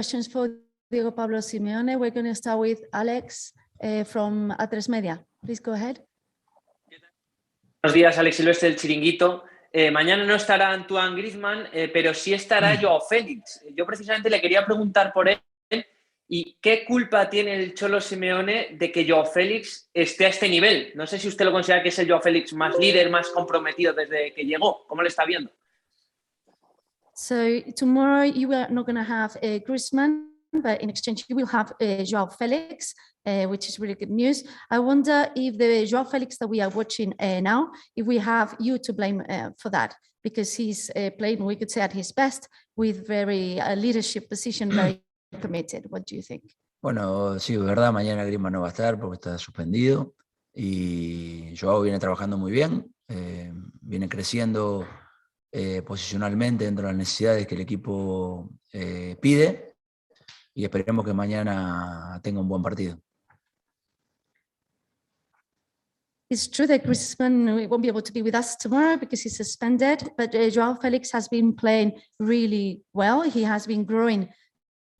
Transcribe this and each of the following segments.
Questions for Diego Pablo Simeone. We're going to start with Alex from A3 Media. Please go ahead. Buenos días, Alex Silvestre del Chiringuito. Mañana no estará Antoine Griezmann, pero sí estará Joao Felix. Yo precisamente le quería preguntar por él y qué culpa tiene el Cholo Simeone de que Joao Felix esté a este nivel. No sé si usted lo considera que es el Joao Felix más líder, más comprometido desde que llegó. ¿Cómo le está viendo? So tomorrow you are not going to have Griezmann, but in exchange you will have Joao Felix, which is really good news. I wonder if the Joao Felix that we are watching now, if we have you to blame for that, because he's playing, we could say, at his best with very leadership position, very committed. What do you think? Bueno, sí, es verdad, mañana Griezmann no va a estar porque está suspendido y Joao viene trabajando muy bien, viene creciendo posicionalmente dentro de las necesidades que el equipo pide y esperemos que mañana tenga un buen partido. It's true that Griezmann won't be able to be with us tomorrow because he's suspended, but Joao Felix has been playing really well. He has been growing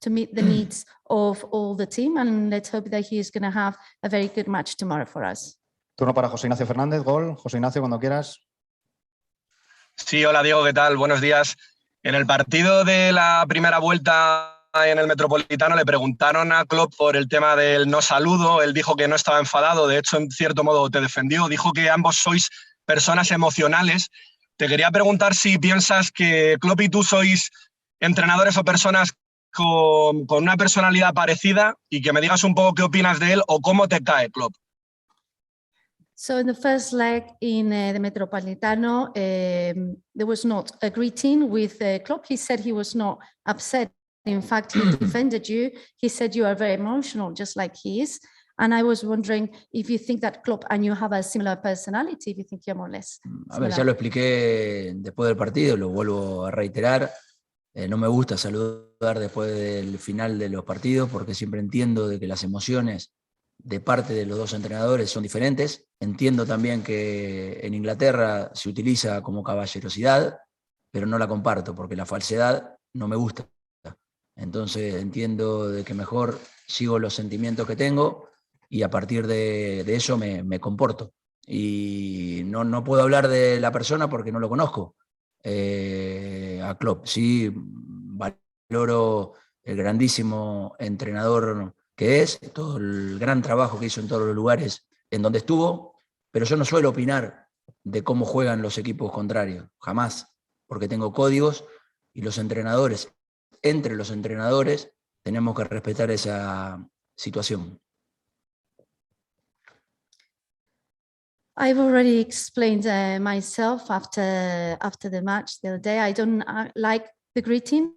to meet the needs of all the team, and let's hope that he is going to have a very good match tomorrow for us. Turno para José Ignacio Fernández, gol. José Ignacio, cuando quieras. Sí, hola Diego, ¿qué tal? Buenos días. En el partido de la primera vuelta en el Metropolitano le preguntaron a Klopp por el tema del no saludo. Él dijo que no estaba enfadado, de hecho, en cierto modo te defendió. Dijo que ambos sois personas emocionales. Te quería preguntar si piensas que Klopp y tú sois entrenadores o personas con una personalidad parecida y que me digas un poco qué opinas de él o cómo te cae Klopp. So in the first leg in the Metropolitano, there was not a greeting with Klopp. He said he was not upset. In fact, he defended you. He said you are very emotional, just like he is. And I was wondering if you think that Klopp and you have a similar personality, if you think you're more or less A ver, ya lo expliqué después del partido, lo vuelvo a reiterar. No me gusta saludar después del final de los partidos porque siempre entiendo de que las emociones de parte de los dos entrenadores son diferentes. Entiendo también que en Inglaterra se utiliza como caballerosidad, pero no la comparto porque la falsedad no me gusta. Entonces entiendo de que mejor sigo los sentimientos que tengo y a partir de eso me comporto. Y no puedo hablar de la persona porque no lo conozco. A Klopp sí valoro el grandísimo entrenador que es, todo el gran trabajo que hizo en todos los lugares en donde estuvo, pero yo no suelo opinar de cómo juegan los equipos contrarios, jamás, porque tengo códigos y los entrenadores, entre los entrenadores, tenemos que respetar esa situación. I've already explained myself after the match the other day. I don't like the greetings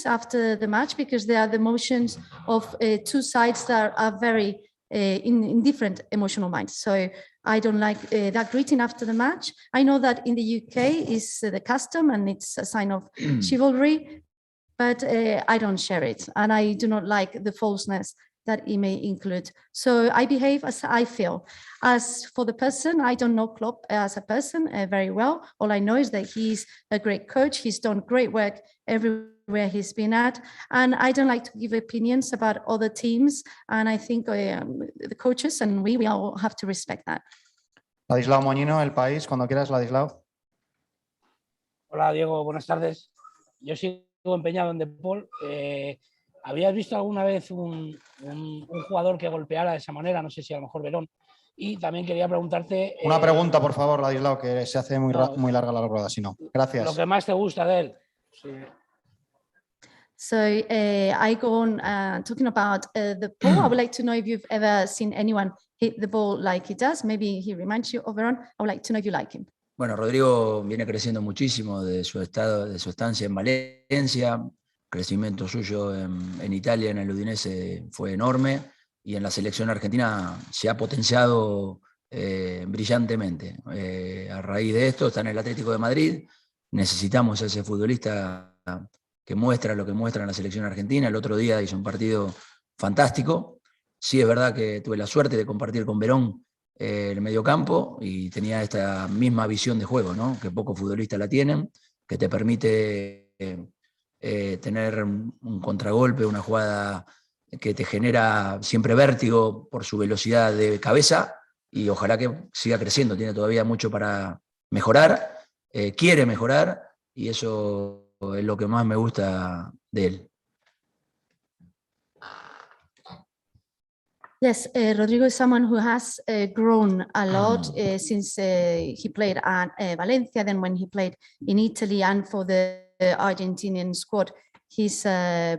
after the match because they are the emotions of two sides that are very in different emotional minds. So I don't like that greeting after the match. I know that in the UK is the custom and it's a sign of chivalry, but I don't share it. And I do not like the falseness that it may include. So I behave as I feel. As for the person, I don't know Klopp as a person very well. All I know is that he's a great coach. He's done great work everywhere he's been at. And I don't like to give opinions about other teams. And I think the coaches and we all have to respect that. Ladislao Moñino, El País, cuando quieras, Ladislao. Hola, Diego, buenas tardes. Yo sigo empeñado en De Paul. ¿Habías visto alguna vez un jugador que golpeara de esa manera? No sé si a lo mejor Verón. Y también quería preguntarte... Una pregunta, por favor, Ladislao, que se hace muy larga la rueda, si no. Gracias. Lo que más te gusta de él. Sí. So I go on talking about the ball. I would like to know if you've ever seen anyone hit the ball like he does. Maybe he reminds you of Verón. I would like to know if you like him. Bueno, Rodrigo viene creciendo muchísimo de su estancia en Valencia. El crecimiento suyo en Italia, en el Udinese, fue enorme y en la selección argentina se ha potenciado brillantemente. A raíz de esto está en el Atlético de Madrid. Necesitamos a ese futbolista que muestra lo que muestra en la selección argentina. El otro día hizo un partido fantástico. Sí, es verdad que tuve la suerte de compartir con Verón el mediocampo y tenía esta misma visión de juego, ¿no? Que pocos futbolistas la tienen, que te permite tener un contragolpe, una jugada que te genera siempre vértigo por su velocidad de cabeza, y ojalá que siga creciendo. Tiene todavía mucho para mejorar, quiere mejorar, y eso es lo que más me gusta de él. Yes, Rodrigo is someone who has grown a lot since he played at Valencia, then when he played in Italy and for the Argentinian squad. He's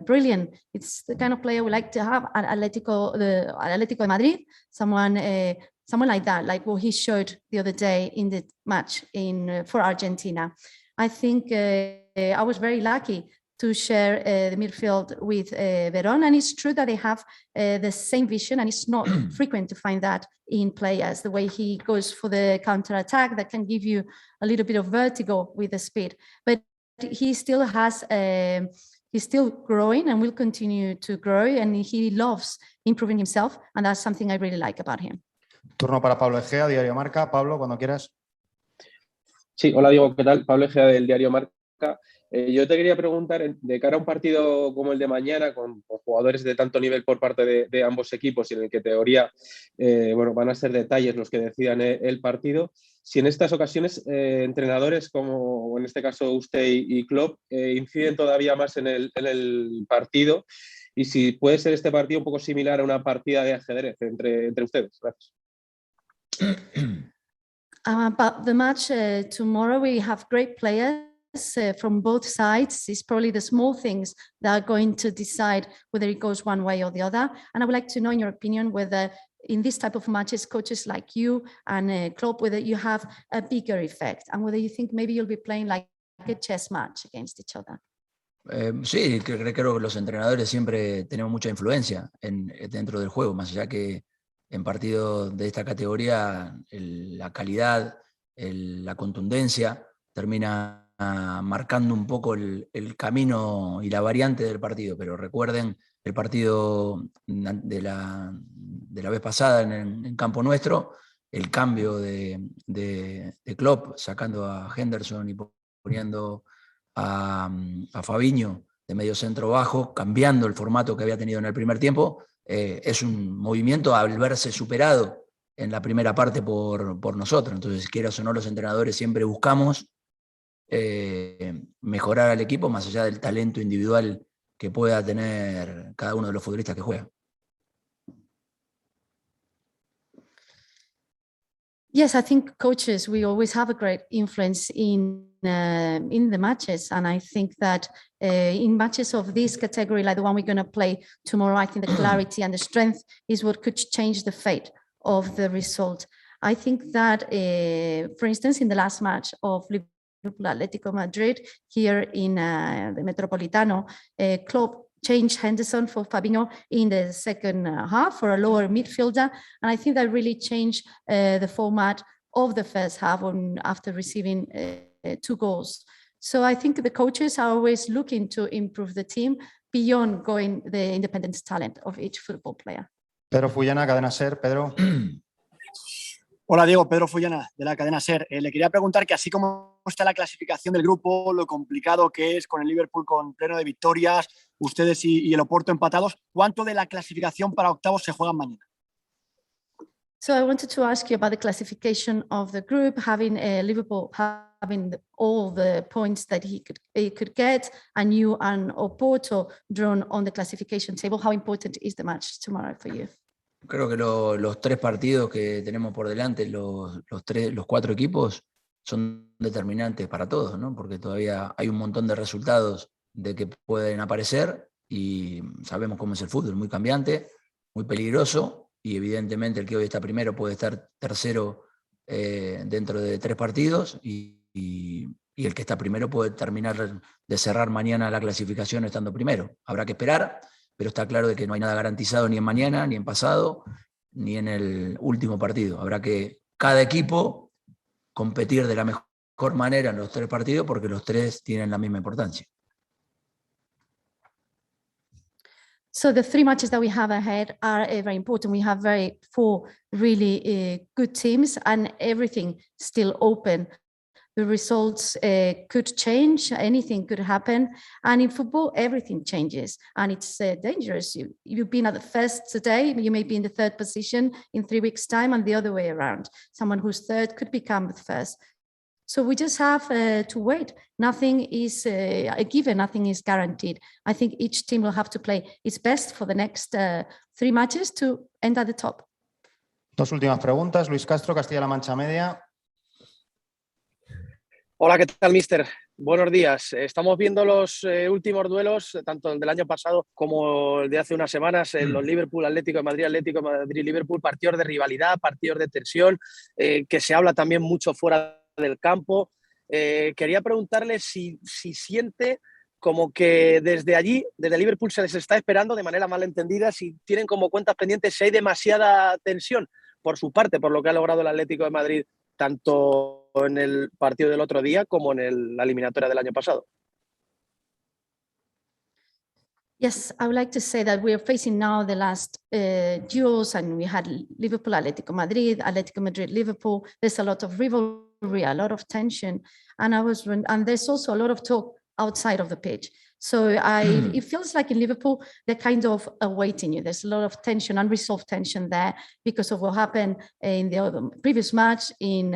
brilliant. It's the kind of player we like to have at Atletico de Madrid, someone like that, like what he showed the other day in the match for Argentina. I think I was very lucky to share the midfield with Verón, and it's true that they have the same vision, and it's not frequent to find that in players, the way he goes for the counter-attack that can give you a little bit of vertigo with the speed. But he still has, he's still growing and will continue to grow, and he loves improving himself, and that's something I really like about him. Turno para Pablo Egea, Diario Marca. Pablo, cuando quieras. Sí, hola Diego, ¿qué tal? Pablo Egea del Diario Marca. Yo te quería preguntar, de cara a un partido como el de mañana, con jugadores de tanto nivel por parte de ambos equipos, y en el que en teoría van a ser detalles los que decidan el partido, si en estas ocasiones entrenadores como en este caso usted y Klopp inciden todavía más en el partido, y si puede ser este partido un poco similar a una partida de ajedrez entre ustedes. Gracias. About the match tomorrow, we have great players from both sides. It's probably the small things that are going to decide whether it goes one way or the other. And I would like to know, in your opinion, whether in this type of matches, coaches like you and Klopp, whether you have a bigger effect, and whether you think maybe you'll be playing like a chess match against each other. Sí, creo que los entrenadores siempre tenemos mucha influencia dentro del juego, más allá que en partidos de esta categoría la calidad, la contundencia termina marcando un poco el camino y la variante del partido. Pero recuerden el partido de la vez pasada en campo nuestro, el cambio de Klopp sacando a Henderson y poniendo a Fabinho de medio centro bajo, cambiando el formato que había tenido en el primer tiempo. Es un movimiento al verse superado en la primera parte por nosotros. Entonces, quieras o no, los entrenadores siempre buscamos mejorar al equipo más allá del talento individual que pueda tener cada uno de los futbolistas que juegan. Yes, I think coaches, we always have a great influence in the matches. And I think that in matches of this category, like the one we're going to play tomorrow, I think the clarity and the strength is what could change the fate of the result. I think that, for instance, in the last match of Liverpool Atletico Madrid here in the Metropolitano, Klopp changed Henderson for Fabinho in the second half for a lower midfielder. And I think that really changed the format of the first half after receiving 2 goals. So I think the coaches are always looking to improve the team beyond going the independent talent of each football player. Pedro Fullana, Cadena SER. Pedro. Hola Diego, Pedro Fullana de la cadena SER. Le quería preguntar que así como está la clasificación del grupo, lo complicado que es con el Liverpool con pleno de victorias, ustedes y el Oporto empatados, ¿cuánto de la clasificación para octavos se juegan mañana? So I wanted to ask you about the classification of the group, having Liverpool having all the points that he could get, and you and Oporto drawn on the classification table. How important is the match tomorrow for you? Creo que los 3 partidos que tenemos por delante, los 4 equipos, son determinantes para todos, ¿no? Porque todavía hay un montón de resultados de que pueden aparecer y sabemos cómo es el fútbol, muy cambiante, muy peligroso, y evidentemente el que hoy está primero puede estar tercero dentro de 3 partidos y el que está primero puede terminar de cerrar mañana la clasificación estando primero. Habrá que esperar, pero está claro de que no hay nada garantizado ni en mañana, ni en pasado, ni en el último partido. Habrá que cada equipo competir de la mejor manera en los 3 partidos porque los 3 tienen la misma importancia. So the 3 matches that we have ahead are very important. We have 4 really good teams and everything still open. the results could change, anything could happen. And in football, everything changes, and it's dangerous. You've been at the first today, you may be in the third position in 3 weeks' time, and the other way around. Someone who's third could become the first. So we just have to wait. Nothing is a given, nothing is guaranteed. I think each team will have to play its best for the next 3 matches to end at the top. Dos últimas preguntas. Luis Castro, Castilla-La Mancha Media. Hola, ¿qué tal, mister? Buenos días. Estamos viendo los últimos duelos, tanto el del año pasado como el de hace unas semanas, los Liverpool, Atlético de Madrid, Liverpool, partidos de rivalidad, partidos de tensión, que se habla también mucho fuera del campo. Quería preguntarle si siente como que desde allí, desde Liverpool, se les está esperando de manera malentendida, si tienen como cuentas pendientes, si hay demasiada tensión por su parte, por lo que ha logrado el Atlético de Madrid, tanto en el partido del otro día como en la eliminatoria del año pasado. Yes, I would like to say that we are facing now the last duels, and we had Liverpool, Atletico Madrid, Liverpool. There's a lot of rivalry, a lot of tension, and there's also a lot of talk outside of the pitch. So it feels like in Liverpool, they're kind of awaiting you. There's a lot of tension, unresolved tension there because of what happened in the previous match in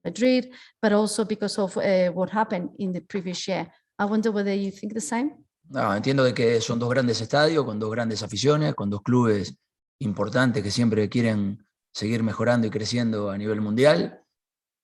Madrid, but also because of what happened in the previous year. I wonder whether you think the same? No, entiendo de que son dos grandes estadios, con dos grandes aficiones, con dos clubes importantes que siempre quieren seguir mejorando y creciendo a nivel mundial,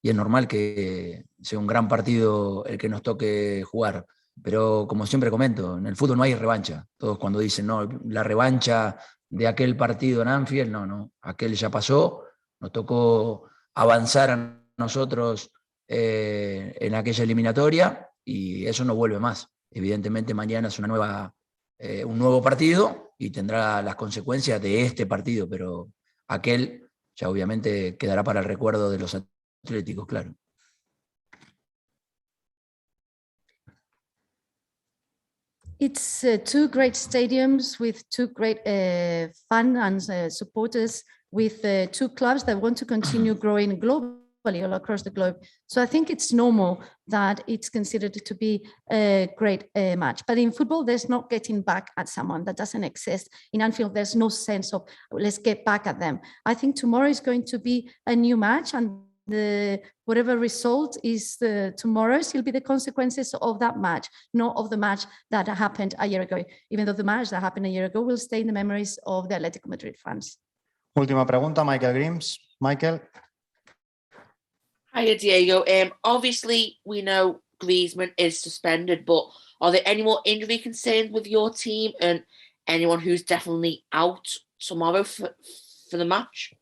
y es normal que sea un gran partido el que nos toque jugar. Pero como siempre comento, en el fútbol no hay revancha. Todos cuando dicen, no, la revancha de aquel partido en Anfield, no, aquel ya pasó, nos tocó avanzar a nosotros en aquella eliminatoria y eso no vuelve más. Evidentemente mañana es un nuevo partido y tendrá las consecuencias de este partido, pero aquel ya obviamente quedará para el recuerdo de los atléticos, claro. It's two great stadiums with two great fans and supporters, with two clubs that want to continue growing globally all across the globe. So I think it's normal that it's considered to be a great match. But in football, there's not getting back at someone. That doesn't exist. In Anfield, there's no sense of let's get back at them. I think tomorrow is going to be a new match, and whatever result is tomorrow's will be the consequences of that match, not of the match that happened a year ago, even though the match that happened a year ago will stay in the memories of the Atletico Madrid fans. Última pregunta, Michael Grims. Michael. Hiya, Diego. Obviously, we know Griezmann is suspended, but are there any more injury concerns with your team and anyone who's definitely out tomorrow for the match?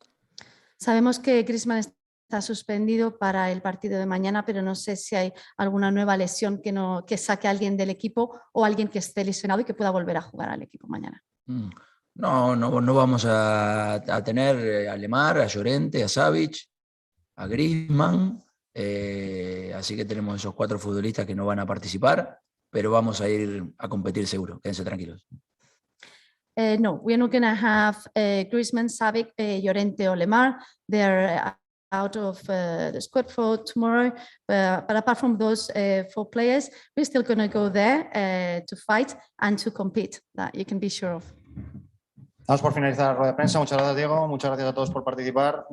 Sabemos que Griezmann está suspendido para el partido de mañana, pero no sé si hay alguna nueva lesión que saque a alguien del equipo o alguien que esté lesionado y que pueda volver a jugar al equipo mañana. No vamos a tener a Lemar, a Llorente, a Savic, a Griezmann, así que tenemos esos 4 futbolistas que no van a participar, pero vamos a ir a competir seguro, quédense tranquilos. No, we're not going to have Griezmann, Savic, Llorente or Lemar. They're out of the squad for tomorrow, but apart from those 4 players, we're still going to go there to fight and to compete, that you can be sure of. Vamos por finalizar la rueda de prensa. Muchas gracias, Diego. Muchas gracias a todos por participar.